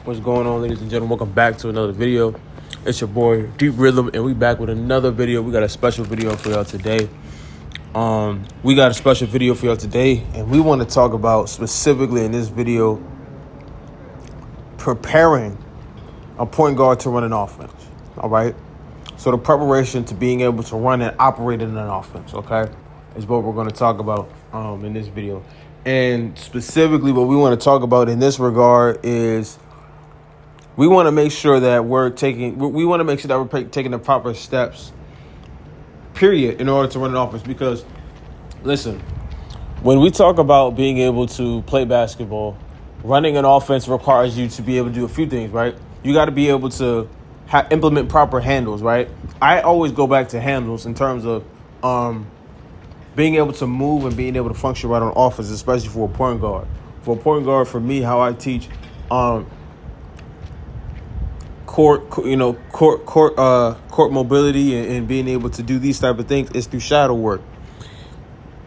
What's going on, ladies and gentlemen? Welcome back to another video. It's your boy Deep Rhythm, and we back with another video. We got a special video for y'all today. And we want to talk about specifically in this video preparing a point guard to run an offense. All right. So the preparation to being able to run and operate in an offense, okay, is what we're going to talk about in this video. And specifically, what we want to talk about in this regard is we want to make sure that we're taking the proper steps, period, in order to run an offense. Because, listen, when we talk about being able to play basketball, running an offense requires you to be able to do a few things, right? You got to be able to implement proper handles, right? I always go back to handles in terms of being able to move and being able to function right on offense, especially for a point guard. For a point guard, for me, how I teach court mobility and being able to do these type of things is through shadow work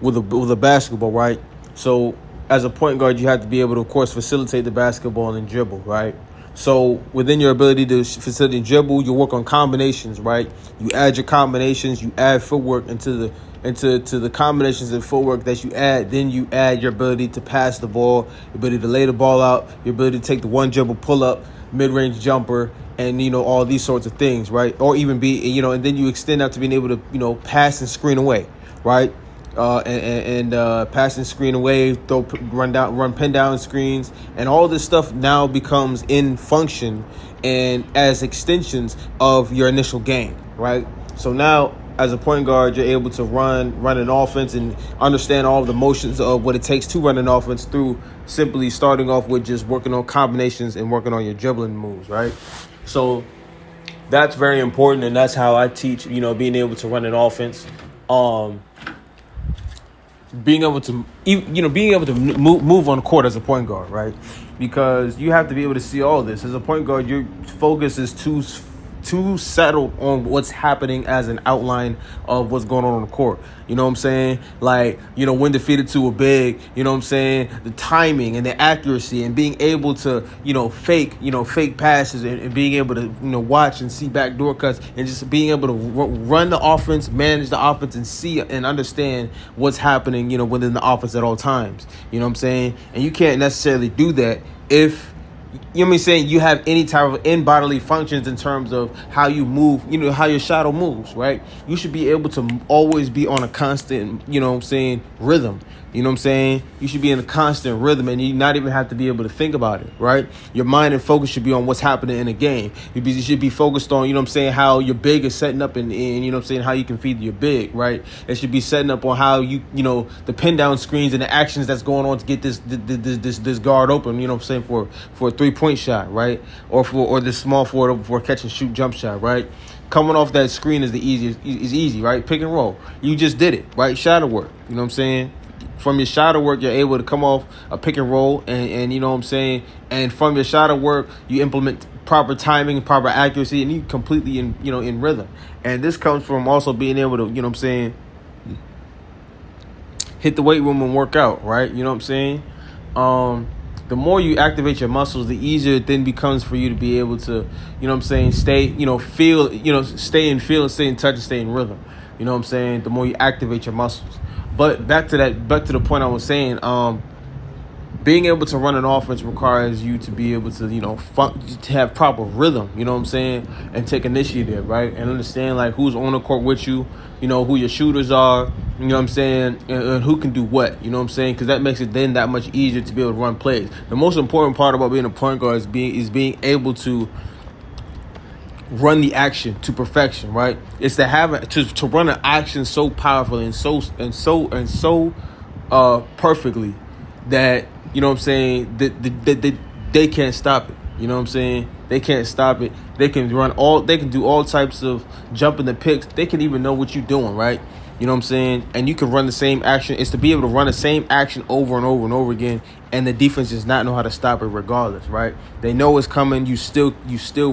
with a basketball, right? So as a point guard, you have to be able to, of course, facilitate the basketball and dribble, right? So within your ability to facilitate dribble, you work on combinations, right? You add your combinations, you add footwork into the combinations and footwork that you add. Then you add your ability to pass the ball, your ability to lay the ball out, your ability to take the one dribble pull up, mid-range jumper, and all these sorts of things, right? Or even and then you extend out to being able to pass and screen away, right? Pass and screen away, run pin down screens, and all this stuff now becomes in function and as extensions of your initial game, right? So now, as a point guard, you're able to run an offense and understand all of the motions of what it takes to run an offense through simply starting off with just working on combinations and working on your dribbling moves, right? So that's very important, and that's how I teach, being able to run an offense. Being able to move on the court as a point guard, right? Because you have to be able to see all this. As a point guard, your focus is too settled on what's happening as an outline of what's going on the court. You know what I'm saying? Like, when defeated to a big, the timing and the accuracy and being able to, fake passes and being able to, watch and see backdoor cuts and just being able to run the offense, manage the offense, and see and understand what's happening, within the offense at all times. You know what I'm saying? And you can't necessarily do that if you have any type of in-bodily functions in terms of how you move, how your shadow moves, right? You should be able to always be on a constant, rhythm. You should be in a constant rhythm, and you not even have to be able to think about it, right? Your mind and focus should be on what's happening in a game. You should be focused on, how your big is setting up and how you can feed your big, right? It should be setting up on how the pin down screens and the actions that's going on to get this guard open, for a 3-point shot, right? Or this small forward for a catch and shoot jump shot, right? Coming off that screen is easy, right? Pick and roll. You just did it, right? Shadow work, From your shadow work, you're able to come off a pick and roll and and from your shadow work, you implement proper timing, proper accuracy, and you completely in rhythm. And this comes from also being able to, hit the weight room and work out, right? The more you activate your muscles, the easier it then becomes for you to be able to, stay in feel and stay in touch and stay in rhythm. The more you activate your muscles. But back to the point I was saying, being able to run an offense requires you to be able to, to have proper rhythm, and take initiative, right? And understand who's on the court with you, who your shooters are, and who can do what, because that makes it then that much easier to be able to run plays. The most important part about being a point guard is being able to run the action to perfection, right? It's to run an action so powerfully and so perfectly that that they can't stop it. They can't stop it. They can do all types of jumping the picks. They can even know what you're doing, right? And you can run the same action. It's to be able to run the same action over and over and over again, and the defense does not know how to stop it regardless, right? They know it's coming. You still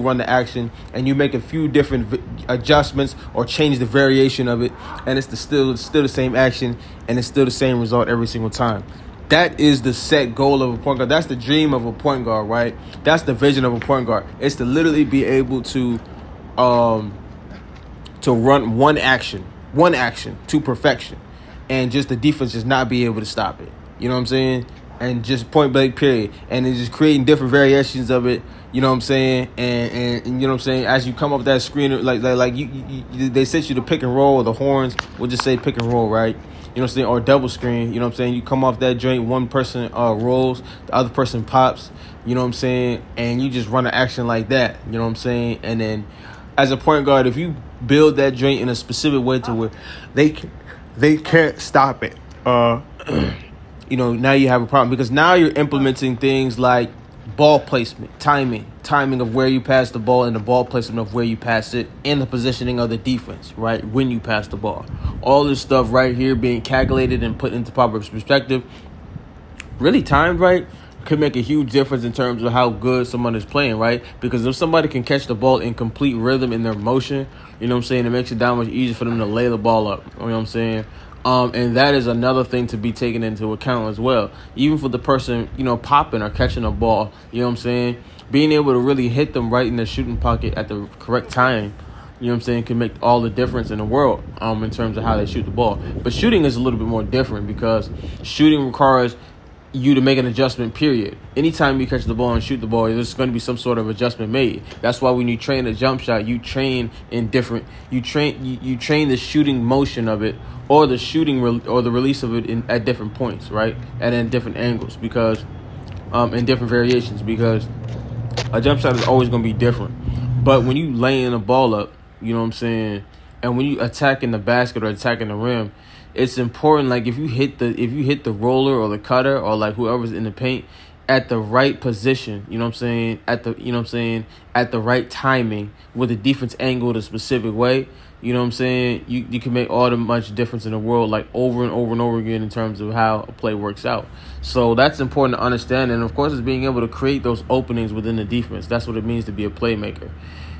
run the action, and you make a few different adjustments or change the variation of it, and it's still the same action, and it's still the same result every single time. that is the set goal of a point guard. That's the dream of a point guard, right? That's the vision of a point guard. It's to literally be able to run one action to perfection, and just the defense just not be able to stop it. You know what I'm saying? And just point blank period. And it's just creating different variations of it. You know what I'm saying? And you know what I'm saying? As you come up that screen, like you they set you to pick and roll, or the horns. We'll just say pick and roll, right? You know what I'm saying? Or double screen. You know what I'm saying? You come off that joint, one person rolls, the other person pops. You know what I'm saying? And you just run an action like that. You know what I'm saying? And then, as a point guard, if you build that joint in a specific way to where they can't stop it, you know, now you have a problem, because now you're implementing things like ball placement, timing of where you pass the ball, and the ball placement of where you pass it, and the positioning of the defense, right, when you pass the ball. All this stuff right here being calculated and put into proper perspective, really timed right, could make a huge difference in terms of how good someone is playing, right? Because if somebody can catch the ball in complete rhythm in their motion, you know what I'm saying, it makes it that much easier for them to lay the ball up. You know what I'm saying? And that is another thing to be taken into account as well. Even for the person, you know, popping or catching a ball, you know what I'm saying? Being able to really hit them right in the shooting pocket at the correct time, you know what I'm saying, can make all the difference in the world in terms of how they shoot the ball. But shooting is a little bit more different, because shooting requires you to make an adjustment, period. Anytime you catch the ball and shoot the ball, there's going to be some sort of adjustment made. That's why when you train a jump shot, you train in different, you train the shooting motion of it, or the shooting or the release of it at different points, right? And in different angles, because in different variations, because a jump shot is always going to be different. But when you laying the ball up, you know what I'm saying, and when you attacking the basket or attacking the rim, it's important, like, if you hit the roller or the cutter, or like whoever's in the paint, at the right position, you know what I'm saying, at the right timing, with the defense angled a specific way, you know what I'm saying, you can make all the much difference in the world, like over and over and over again, in terms of how a play works out. So that's important to understand. And of course, it's being able to create those openings within the defense. That's what it means to be a playmaker.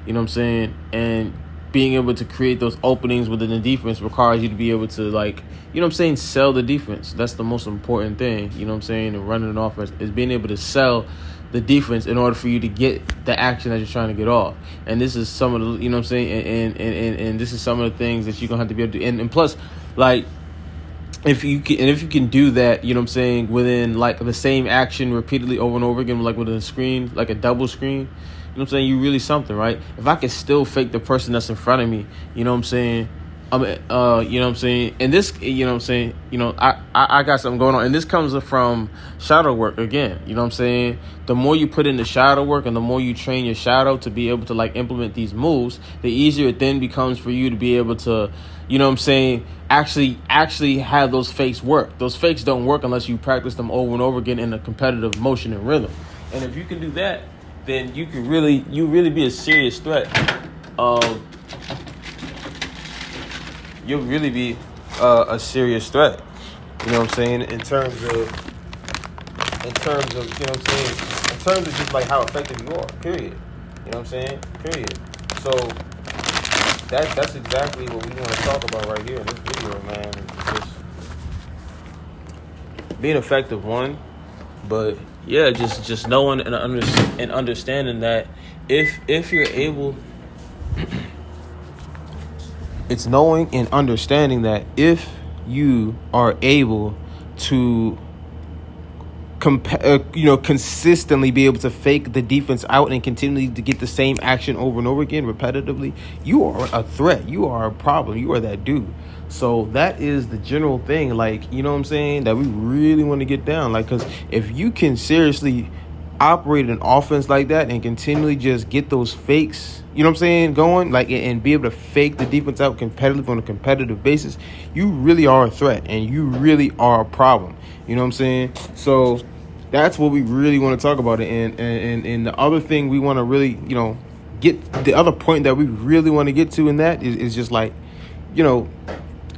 You know what I'm saying? And being able to create those openings within the defense requires you to be able to, like, you know what I'm saying, sell the defense. That's the most important thing, you know what I'm saying, and running an offense is being able to sell the defense in order for you to get the action that you're trying to get off. And this is some of the, you know what I'm saying, and this is some of the things that you're going to have to be able to do. And plus, like, if you can do that, you know what I'm saying, within, like, the same action repeatedly over and over again, like within a screen, like a double screen, you know what I'm saying, you really something, right? If I can still fake the person that's in front of me, you know what I'm saying, you know what I'm saying, and this, you know what I'm saying, you know, I got something going on, and this comes from shadow work again, you know what I'm saying. The more you put in the shadow work, and the more you train your shadow to be able to, like, implement these moves, the easier it then becomes for you to be able to, you know what I'm saying, actually have those fakes work. Those fakes don't work unless you practice them over and over again in a competitive motion and rhythm. And if you can do that, then you can really be a serious threat. You'll really be a serious threat. You know what I'm saying? In terms of, you know what I'm saying? In terms of just, like, how effective you are, period. You know what I'm saying? Period. So that's exactly what we want to talk about right here in this video, man. Just being effective, one, but yeah, just knowing and understanding that if you're able, it's knowing and understanding that if you are able to consistently be able to fake the defense out and continually to get the same action over and over again repetitively, you are a threat. You are a problem. You are that dude. So that is the general thing, like, you know what I'm saying, that we really want to get down. Like, because if you can seriously operate an offense like that and continually just get those fakes, you know what I'm saying, going, like, and be able to fake the defense out competitive on a competitive basis, you really are a threat, and you really are a problem. You know what I'm saying? So that's what we really want to talk about. And the other thing we want to really, you know, get, the other point that we really want to get to in that is just, like, you know,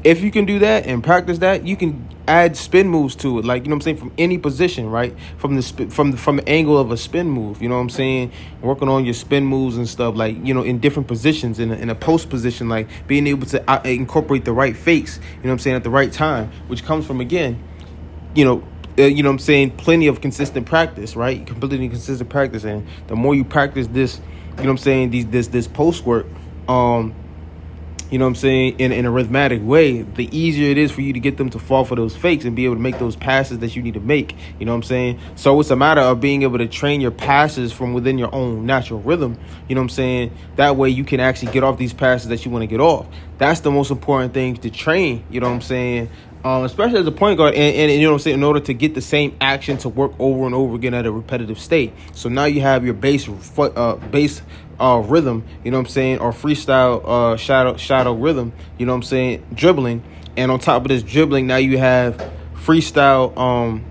if you can do that and practice that, you can add spin moves to it, like, you know what I'm saying, from any position, right? From the angle of a spin move, you know what I'm saying? Working on your spin moves and stuff, like, you know, in different positions, in a post position, like being able to incorporate the right fakes, you know what I'm saying, at the right time, which comes from, again, you know, you know what I'm saying, plenty of consistent practice, right? Completely consistent practice. And the more you practice this, you know what I'm saying, this post work, you know what I'm saying, in a rhythmatic way, the easier it is for you to get them to fall for those fakes and be able to make those passes that you need to make. You know what I'm saying? So it's a matter of being able to train your passes from within your own natural rhythm. You know what I'm saying? That way you can actually get off these passes that you want to get off. That's the most important thing to train. You know what I'm saying? Especially as a point guard, and you know what I'm saying, in order to get the same action to work over and over again at a repetitive state. So now you have your base rhythm, you know what I'm saying, or freestyle shadow rhythm, you know what I'm saying, dribbling, and on top of this dribbling, now you have freestyle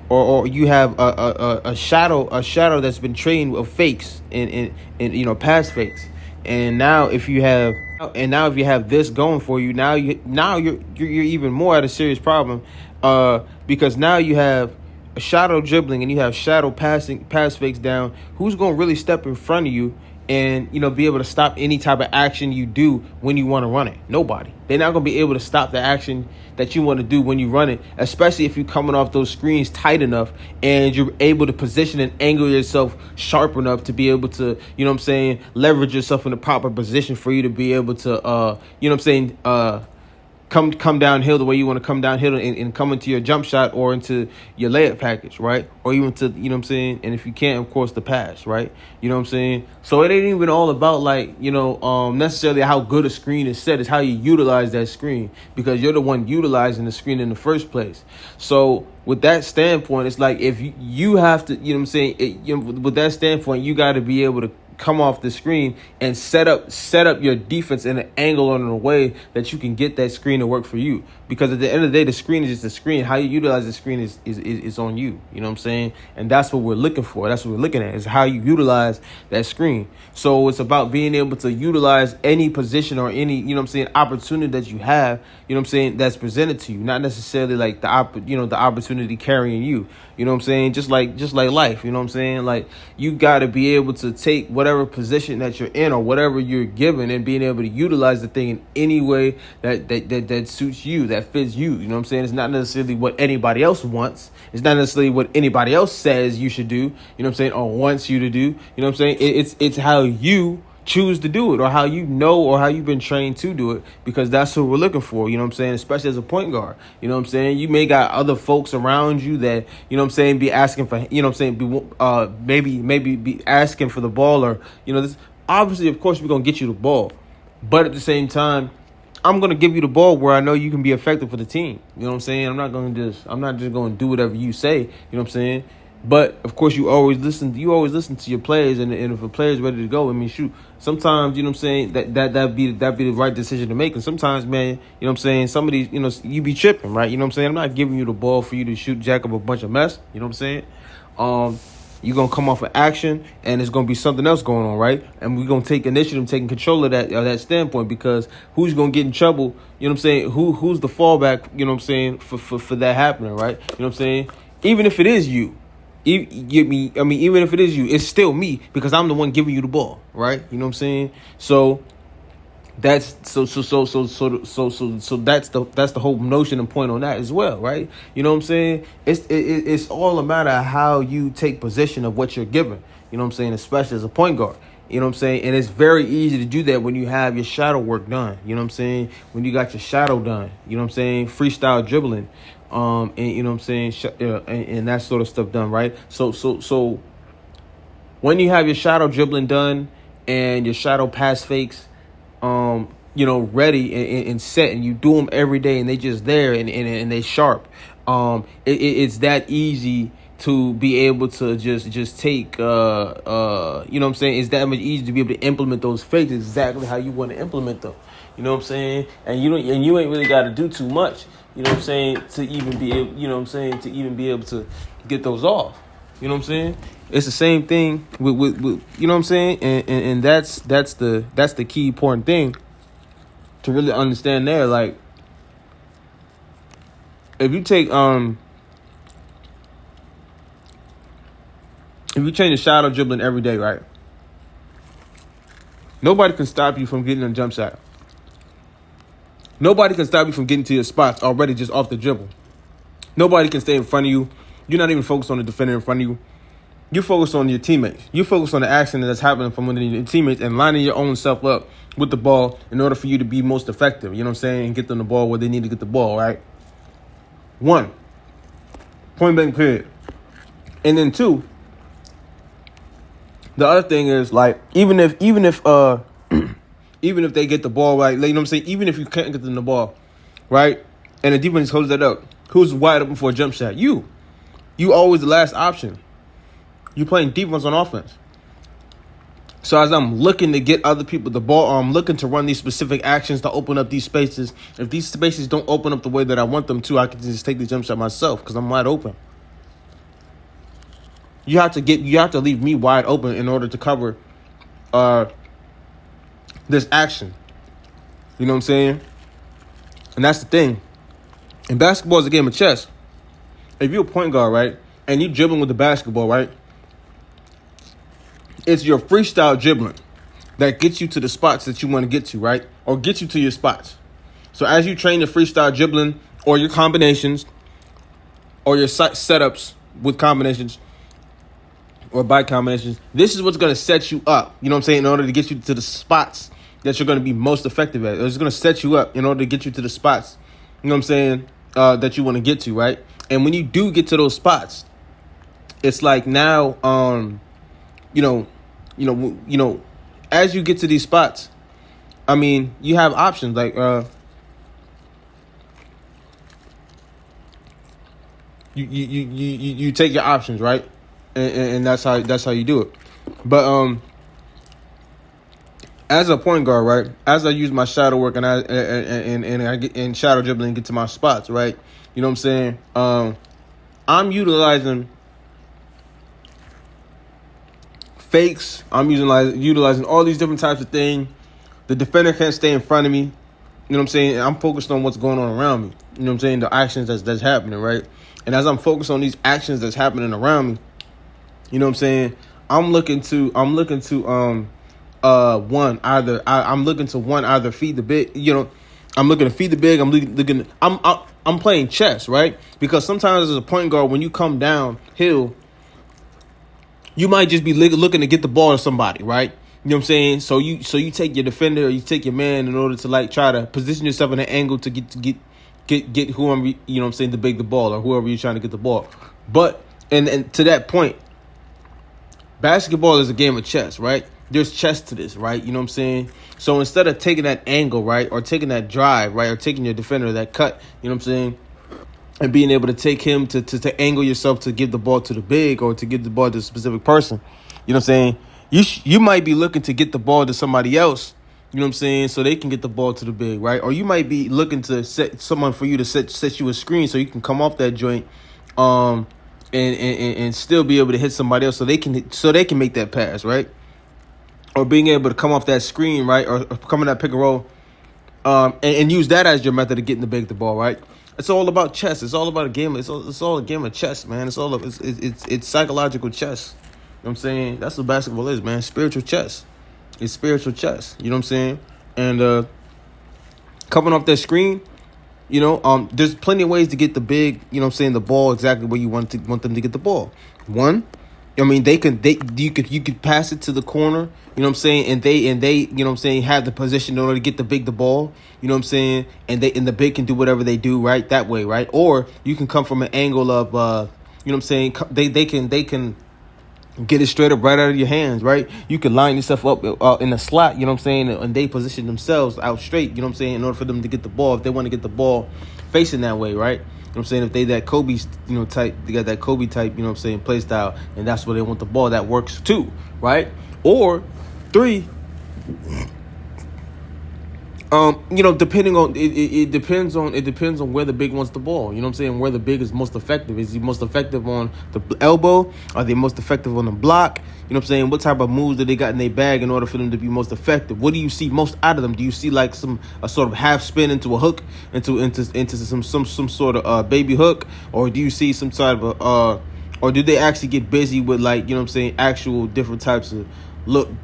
or you have a shadow that's been trained with fakes and you know, past fakes. And now if you have this going for you, now you're even more at a serious problem, because now you have a shadow dribbling and you have shadow pass fakes down. Who's going to really step in front of you and, you know, be able to stop any type of action you do when you want to run it? Nobody. They're not going to be able to stop the action that you want to do when you run it, especially if you're coming off those screens tight enough and you're able to position and angle yourself sharp enough to be able to, you know what I'm saying, leverage yourself in the proper position for you to be able to, you know what I'm saying, come downhill the way you want to come downhill and come into your jump shot or into your layup package, right? Or even to, you know what I'm saying, and if you can't, of course, the pass, right? You know what I'm saying? So it ain't even all about, like, you know, necessarily how good a screen is set. It's how you utilize that screen, because you're the one utilizing the screen in the first place. So with that standpoint, it's like if you have to, you know what I'm saying, with that standpoint, you got to be able to come off the screen and set up your defense in an angle or in a way that you can get that screen to work for you. Because at the end of the day, the screen is just a screen. How you utilize the screen is on you. You know what I'm saying? And that's what we're looking for. That's what we're looking at, is how you utilize that screen. So it's about being able to utilize any position or any, you know what I'm saying, opportunity that you have, you know what I'm saying, that's presented to you. Not necessarily like the opportunity carrying you. You know what I'm saying? Just like life, you know what I'm saying? Like, you got to be able to take whatever position that you're in or whatever you're given and being able to utilize the thing in any way that suits you, that fits you. You know what I'm saying? It's not necessarily what anybody else wants. It's not necessarily what anybody else says you should do, you know what I'm saying, or wants you to do. You know what I'm saying? It's how you choose to do it, or how you know, or how you've been trained to do it, because that's what we're looking for. You know what I'm saying? Especially as a point guard. You know what I'm saying? You may got other folks around you that, you know what I'm saying, be asking for, you know what I'm saying, maybe be asking for the ball, or, you know, this obviously, of course, we're gonna get you the ball, but at the same time, I'm gonna give you the ball where I know you can be effective for the team. You know what I'm saying? I'm not just gonna do whatever you say. You know what I'm saying? But of course, you always listen to your players, and if a player's ready to go, I mean, shoot. Sometimes, you know what I'm saying, that'd be the right decision to make. And sometimes, man, you know what I'm saying, some of these, you know, you be tripping, right? You know what I'm saying? I'm not giving you the ball for you to shoot, jack up a bunch of mess. You know what I'm saying? You're going to come off of action, and it's going to be something else going on, right? And we're going to take initiative, taking control of that standpoint, because who's going to get in trouble, you know what I'm saying? Who's the fallback, you know what I'm saying, for that happening, right? You know what I'm saying? Even if it is you. Even if it is you, it's still me, because I'm the one giving you the ball, right? You know what I'm saying? So that's so that's the whole notion and point on that as well, right? You know what I'm saying? It's all a matter of how you take possession of what you're given. You know what I'm saying? Especially as a point guard. You know what I'm saying? And it's very easy to do that when you have your shadow work done. You know what I'm saying? When you got your shadow done. You know what I'm saying? Freestyle dribbling. And you know what I'm saying, and that sort of stuff done, right? So when you have your shadow dribbling done and your shadow pass fakes, you know, ready and set, and you do them every day, and they just there and they sharp. It's that easy to be able to just take, you know what I'm saying? It's that much easier to be able to implement those fakes exactly how you want to implement them. You know what I'm saying? And you ain't really got to do too much. You know what I'm saying, to even be able, you know what I'm saying, to even be able to get those off. You know what I'm saying? It's the same thing with you know what I'm saying? And that's the key important thing to really understand there. Like, if you take if you change the shadow dribbling every day, right? Nobody can stop you from getting a jump shot. Nobody can stop you from getting to your spots already just off the dribble. Nobody can stay in front of you. You're not even focused on the defender in front of you. You focus on your teammates. You focus on the action that's happening from within your teammates and lining your own self up with the ball in order for you to be most effective. You know what I'm saying? And get them the ball where they need to get the ball, right? 1, point blank period. And then 2, the other thing is, like, even if even if they get the ball right, like, you know what I'm saying? Even if you can't get them the ball, right? And the defense holds that up, who's wide open for a jump shot? You always the last option. You playing defense on offense. So as I'm looking to get other people the ball, or I'm looking to run these specific actions to open up these spaces. If these spaces don't open up the way that I want them to, I can just take the jump shot myself because I'm wide open. You have to leave me wide open in order to cover this action. You know what I'm saying? And that's the thing. And basketball is a game of chess. If you're a point guard, right, and you're dribbling with the basketball, right, it's your freestyle dribbling that gets you to the spots that you want to get to, right, or gets you to your spots. So as you train your freestyle dribbling or your combinations or your setups with combinations or by combinations, this is what's going to set you up, you know what I'm saying, in order to get you to the spots that you're going to be most effective at. It's going to set you up in order to get you to the spots, you know what I'm saying, that you want to get to, right? And when you do get to those spots, it's like now, as you get to these spots, I mean, you have options like you take your options, right? And that's how you do it. But as a point guard, right? As I use my shadow work and I get in shadow dribbling and get to my spots, right? You know what I'm saying? I'm utilizing fakes. I'm utilizing all these different types of things. The defender can't stay in front of me. You know what I'm saying? I'm focused on what's going on around me. You know what I'm saying? The actions that's happening, right? And as I'm focused on these actions that's happening around me, you know what I'm saying? I'm looking to I'm looking to feed the big, you know, I'm looking to feed the big. I'm playing chess, right? Because sometimes as a point guard, when you come downhill, you might just be looking to get the ball to somebody, right? You know what I'm saying? So you take your defender or you take your man in order to like try to position yourself in an angle to get whoever, you know what I'm saying, to big the ball or whoever you're trying to get the ball. But and to that point, basketball is a game of chess, right? There's chess to this, right? You know what I'm saying? So instead of taking that angle, right, or taking that drive, right, or taking your defender that cut, you know what I'm saying, and being able to take him to angle yourself to give the ball to the big or to give the ball to a specific person, you know what I'm saying? You might be looking to get the ball to somebody else, you know what I'm saying, so they can get the ball to the big, right? Or you might be looking to set someone for you to set you a screen so you can come off that joint, and still be able to hit somebody else so they can make that pass, right? Or being able to come off that screen, right? Or come in that pick and roll, and use that as your method of getting the ball, right? It's all about chess. It's all about a game. It's all a game of chess, man. It's psychological chess. You know what I'm saying? That's what basketball is, man. Spiritual chess. It's spiritual chess. You know what I'm saying? And coming off that screen, you know, there's plenty of ways to get the big, you know what I'm saying, the ball exactly where you want them to get the ball. One, I mean, you could pass it to the corner, you know what I'm saying, and they, you know what I'm saying, have the position in order to get the big the ball, you know what I'm saying, and the big can do whatever they do, right, that way, right? Or you can come from an angle of, you know what I'm saying, they can get it straight up right out of your hands, right? You can line yourself up in a slot, you know what I'm saying, and they position themselves out straight, you know what I'm saying, in order for them to get the ball, if they want to get the ball facing that way, right? You know what I'm saying? If they that Kobe, you know, type, they got that Kobe type, you know what I'm saying, play style, and that's where they want the ball, that works too, right? Or 3, you know, depending on it depends on where the big wants the ball. You know what I'm saying? Where the big is most effective. Is he most effective on the elbow? Are they most effective on the block? You know what I'm saying? What type of moves do they got in their bag in order for them to be most effective? What do you see most out of them? Do you see like a sort of half spin into a hook, into some sort of baby hook, or do you see some type of or do they actually get busy with, like, you know what I'm saying, actual different types of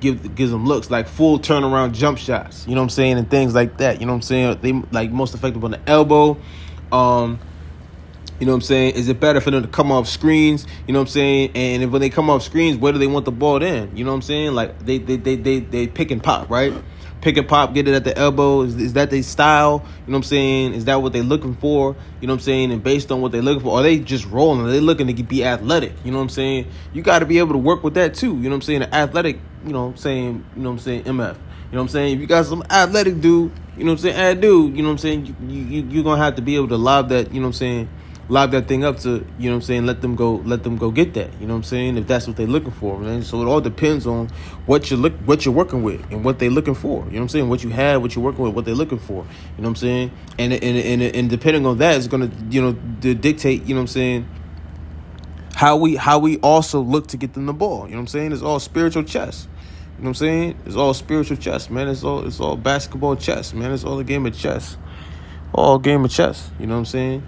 gives them looks like full turnaround jump shots, you know what I'm saying, and things like that, you know what I'm saying? They like most effective on the elbow, You know what I'm saying? Is it better for them to come off screens? You know what I'm saying? And if, when they come off screens, where do they want the ball in? You know what I'm saying? Like they pick and pop, right? Pick and pop, get it at the elbow. Is that their style? You know what I'm saying? Is that what they're looking for? You know what I'm saying? And based on what they're looking for, are they just rolling? Are they looking to be athletic? You know what I'm saying? You got to be able to work with that too. You know what I'm saying? The athletic, you know what I'm saying? You know what I'm saying? MF. You know what I'm saying? If you got some athletic dude, you know what I'm saying? Dude, you know what I'm saying? You're going to have to be able to lob that, you know what I'm saying? Lob that thing up to, you know what I'm saying, let them go get that, you know what I'm saying, if that's what they're looking for, man. So it all depends on what you're working with and what they're looking for, you know what I'm saying, what you have, what you're working with, what they're looking for, you know what I'm saying, and depending on that is going to, you know, dictate, you know what I'm saying, how we also look to get them the ball, you know what I'm saying. It's all spiritual chess, you know what I'm saying. It's all spiritual chess, man. It's all basketball chess, man. It's all a game of chess, you know what I'm saying.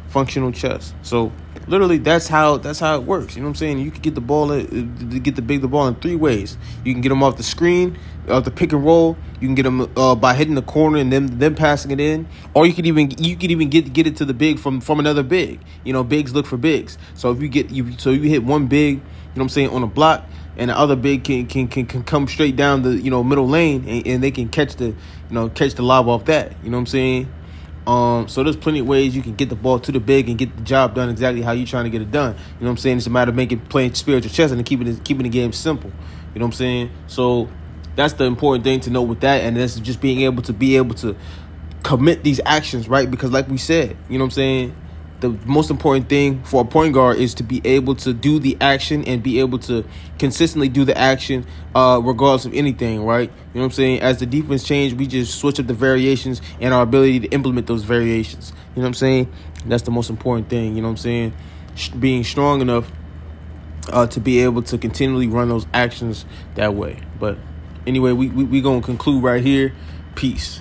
Functional chess. So literally that's how it works. You know what I'm saying? You can get the ball the ball in three ways. You can get them off the screen, off the pick and roll. You can get them by hitting the corner and then passing it in, or you could even get it to the big from another big. You know, bigs look for bigs. So if you hit one big, you know what I'm saying, on a block, and the other big can come straight down the, you know, middle lane, and they can catch the lob off that. You know what I'm saying? So there's plenty of ways you can get the ball to the big and get the job done exactly how you're trying to get it done. You know what I'm saying? It's a matter of playing spiritual chess and keeping the game simple. You know what I'm saying? So that's the important thing to know with that, and that's just being able to commit these actions, right? Because like we said, you know what I'm saying, the most important thing for a point guard is to be able to do the action and be able to consistently do the action regardless of anything, right? You know what I'm saying? As the defense change, we just switch up the variations and our ability to implement those variations. You know what I'm saying? That's the most important thing, you know what I'm saying? Being strong enough to be able to continually run those actions that way. But anyway, we going to conclude right here. Peace.